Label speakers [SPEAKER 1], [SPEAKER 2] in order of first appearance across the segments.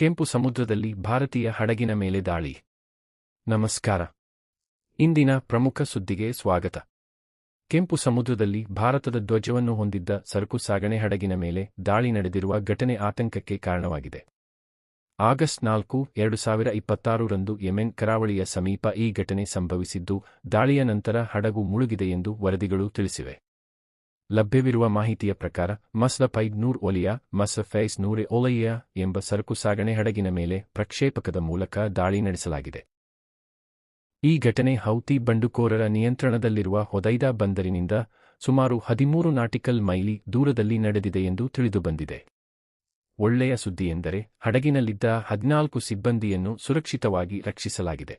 [SPEAKER 1] ಕೆಂಪು ಸಮುದ್ರದಲ್ಲಿ ಭಾರತೀಯ ಹಡಗಿನ ಮೇಲೆ ದಾಳಿ. ನಮಸ್ಕಾರ. ಇಂದಿನ ಪ್ರಮುಖ ಸುದ್ದಿಗೆ ಸ್ವಾಗತ. ಕೆಂಪು ಸಮುದ್ರದಲ್ಲಿ ಭಾರತದ ಧ್ವಜವನ್ನು ಹೊಂದಿದ್ದ ಸರಕು ಸಾಗಣೆ ಹಡಗಿನ ಮೇಲೆ ದಾಳಿ ನಡೆದಿರುವ ಘಟನೆ ಆತಂಕಕ್ಕೆ ಕಾರಣವಾಗಿದೆ. ಆಗಸ್ಟ್ 4, 2026 ರಂದು ಯೆಮೆನ್ ಕರಾವಳಿಯ ಸಮೀಪ ಈ ಘಟನೆ ಸಂಭವಿಸಿದ್ದು, ದಾಳಿಯ ನಂತರ ಹಡಗು ಮುಳುಗಿದೆ ಎಂದು ವರದಿಗಳು ತಿಳಿಸಿವೆ. ಲಭ್ಯವಿರುವ ಮಾಹಿತಿಯ ಪ್ರಕಾರ ಮಸ್ಲಫ್ ನೂರ್ ಒಲಿಯಾ ಮಸ್ಲಫೈಸ್ ನೂರೆ ಒಲಯ್ಯ ಎಂಬ ಸರಕು ಸಾಗಣೆ ಹಡಗಿನ ಮೇಲೆ ಪ್ರಕ್ಷೇಪಕದ ಮೂಲಕ ದಾಳಿ ನಡೆಸಲಾಗಿದೆ. ಈ ಘಟನೆ ಹೌತಿ ಬಂಡುಕೋರರ ನಿಯಂತ್ರಣದಲ್ಲಿರುವ ಹೊದೈದಾ ಬಂದರಿನಿಂದ ಸುಮಾರು 13 ನಾಟಿಕಲ್ ಮೈಲಿ ದೂರದಲ್ಲಿ ನಡೆದಿದೆ ಎಂದು ತಿಳಿದುಬಂದಿದೆ. ಒಳ್ಳೆಯ ಸುದ್ದಿಯೆಂದರೆ ಹಡಗಿನಲ್ಲಿದ್ದ 14 ಸಿಬ್ಬಂದಿಯನ್ನು ಸುರಕ್ಷಿತವಾಗಿ ರಕ್ಷಿಸಲಾಗಿದೆ.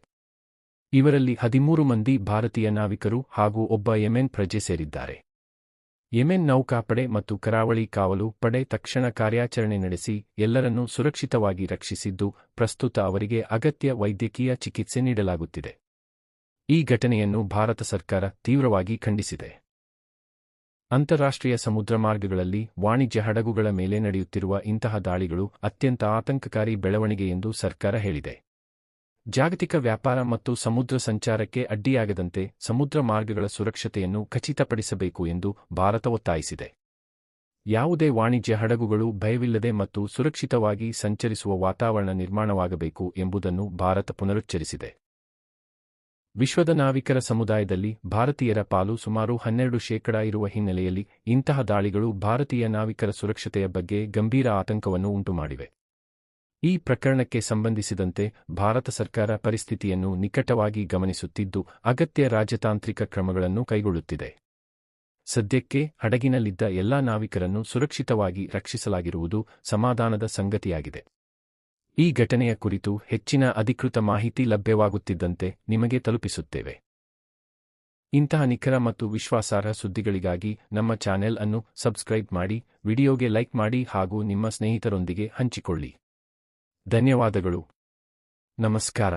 [SPEAKER 1] ಇವರಲ್ಲಿ 13 ಮಂದಿ ಭಾರತೀಯ ನಾವಿಕರು ಹಾಗೂ ಒಬ್ಬ ಯೆಮೆನ್ ಪ್ರಜೆ ಸೇರಿದ್ದಾರೆ. ಯೆಮೆನ್ ನೌಕಾಪಡೆ ಮತ್ತು ಕರಾವಳಿ ಕಾವಲು ಪಡೆ ತಕ್ಷಣ ಕಾರ್ಯಾಚರಣೆ ನಡೆಸಿ ಎಲ್ಲರನ್ನೂ ಸುರಕ್ಷಿತವಾಗಿ ರಕ್ಷಿಸಿದ್ದು, ಪ್ರಸ್ತುತ ಅವರಿಗೆ ಅಗತ್ಯ ವೈದ್ಯಕೀಯ ಚಿಕಿತ್ಸೆ ನೀಡಲಾಗುತ್ತಿದೆ. ಈ ಘಟನೆಯನ್ನು ಭಾರತ ಸರ್ಕಾರ ತೀವ್ರವಾಗಿ ಖಂಡಿಸಿದೆ. ಅಂತಾರಾಷ್ಟ್ರೀಯ ಸಮುದ್ರ ಮಾರ್ಗಗಳಲ್ಲಿ ವಾಣಿಜ್ಯ ಹಡಗುಗಳ ಮೇಲೆ ನಡೆಯುತ್ತಿರುವ ಇಂತಹ ದಾಳಿಗಳು ಅತ್ಯಂತ ಆತಂಕಕಾರಿ ಬೆಳವಣಿಗೆ ಎಂದು ಸರ್ಕಾರ ಹೇಳಿದೆ. ಜಾಗತಿಕ ವ್ಯಾಪಾರ ಮತ್ತು ಸಮುದ್ರ ಸಂಚಾರಕ್ಕೆ ಅಡ್ಡಿಯಾಗದಂತೆ ಸಮುದ್ರ ಮಾರ್ಗಗಳ ಸುರಕ್ಷತೆಯನ್ನು ಖಚಿತಪಡಿಸಬೇಕು ಎಂದು ಭಾರತ ಒತ್ತಾಯಿಸಿದೆ. ಯಾವುದೇ ವಾಣಿಜ್ಯ ಹಡಗುಗಳು ಭಯವಿಲ್ಲದೆ ಮತ್ತು ಸುರಕ್ಷಿತವಾಗಿ ಸಂಚರಿಸುವ ವಾತಾವರಣ ನಿರ್ಮಾಣವಾಗಬೇಕು ಎಂಬುದನ್ನು ಭಾರತ ಪುನರುಚ್ಚರಿಸಿದೆ. ವಿಶ್ವದ ನಾವಿಕರ ಸಮುದಾಯದಲ್ಲಿ ಭಾರತೀಯರ ಪಾಲು ಸುಮಾರು 12% ಇರುವ ಹಿನ್ನೆಲೆಯಲ್ಲಿ ಇಂತಹ ದಾಳಿಗಳು ಭಾರತೀಯ ನಾವಿಕರ ಸುರಕ್ಷತೆಯ ಬಗ್ಗೆ ಗಂಭೀರ ಆತಂಕವನ್ನು ಉಂಟುಮಾಡಿವೆ. ಈ ಪ್ರಕರಣಕ್ಕೆ ಸಂಬಂಧಿಸಿದಂತೆ ಭಾರತ ಸರ್ಕಾರ ಪರಿಸ್ಥಿತಿಯನ್ನು ನಿಕಟವಾಗಿ ಗಮನಿಸುತ್ತಿದ್ದು, ಅಗತ್ಯ ರಾಜತಾಂತ್ರಿಕ ಕ್ರಮಗಳನ್ನು ಕೈಗೊಳ್ಳುತ್ತಿದೆ. ಸದ್ಯಕ್ಕೆ ಹಡಗಿನಲ್ಲಿದ್ದ ಎಲ್ಲಾ ನಾವಿಕರನ್ನು ಸುರಕ್ಷಿತವಾಗಿ ರಕ್ಷಿಸಲಾಗಿರುವುದು ಸಮಾಧಾನದ ಸಂಗತಿಯಾಗಿದೆ. ಈ ಘಟನೆಯ ಕುರಿತು ಹೆಚ್ಚಿನ ಅಧಿಕೃತ ಮಾಹಿತಿ ಲಭ್ಯವಾಗುತ್ತಿದ್ದಂತೆ ನಿಮಗೆ ತಲುಪಿಸುತ್ತೇವೆ. ಇಂತಹ ನಿಖರ ಮತ್ತು ವಿಶ್ವಾಸಾರ್ಹ ಸುದ್ದಿಗಳಿಗಾಗಿ ನಮ್ಮ ಚಾನೆಲ್ ಅನ್ನು ಸಬ್ಸ್ಕ್ರೈಬ್ ಮಾಡಿ, ವಿಡಿಯೋಗೆ ಲೈಕ್ ಮಾಡಿ ಹಾಗೂ ನಿಮ್ಮ ಸ್ನೇಹಿತರೊಂದಿಗೆ ಹಂಚಿಕೊಳ್ಳಿ. ಧನ್ಯವಾದಗಳು. ನಮಸ್ಕಾರ.